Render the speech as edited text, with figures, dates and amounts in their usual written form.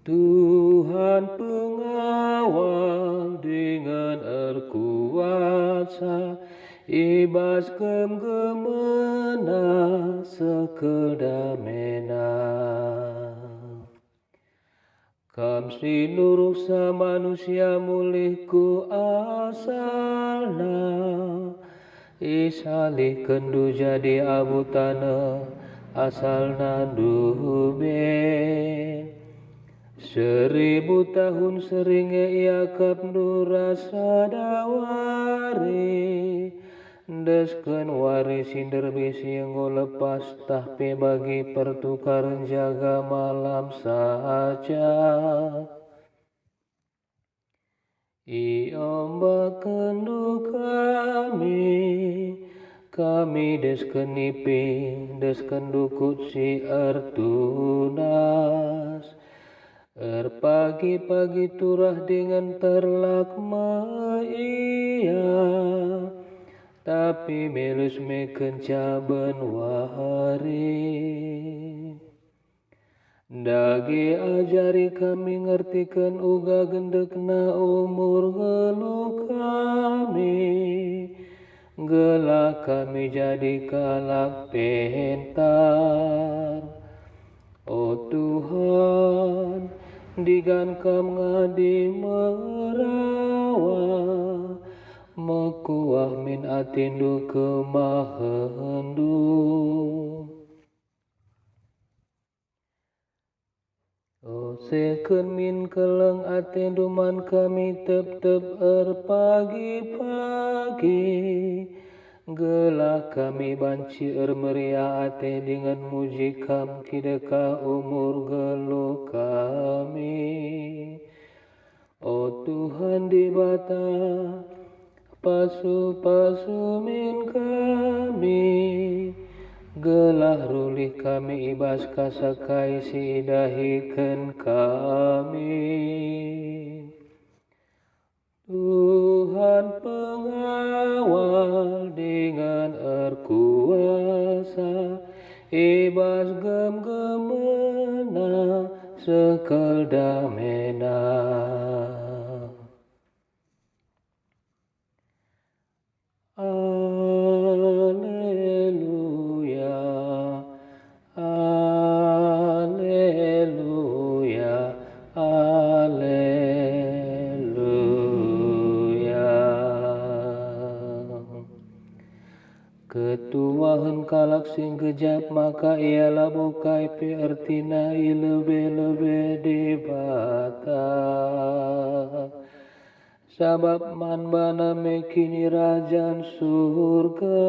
Tuhan pengawal dengan erkuasa, ibas gemena sekedamena. Kam sinuruk sa manusia mulihku asalna, isalih kendu jadi abu tanah asalna duben. 1000 tahun seringe iakap nu rasa dawari, desken wari sinder bisi enggo lepas tahpe bagi pertukaran jaga malam saja. Iomba kendu kami desken ipi, desken dukut si ertunas. Pagi-pagi turah dengan terlak ia, tapi melus meken caben wahari. Dagi ajari kami ngertikan uga gendekna umur gelu kami, gelah kami jadi kalak pentar. Oh Tuhan, digan kam ngadi merawa, mekuah min atindu kemahendu. Oh seken min keleng atindu man kami tep-tep pagi-pagi, gelah kami banci meriah ate dengan muji kam kideka umur gelu kami. Oh Tuhan di bata pasu min kami, gelah rulih kami ibas kasakai si dahiken kami. Tuhan pengawal dengan erkuasa, ibas gemena sekedamena. Alleluia, alleluia, alleluia. Ketuahan kalak sing kejap maka ialah bukai pe ertina ilebe-lebe di bata. Sabab man bana mekini rajan surga.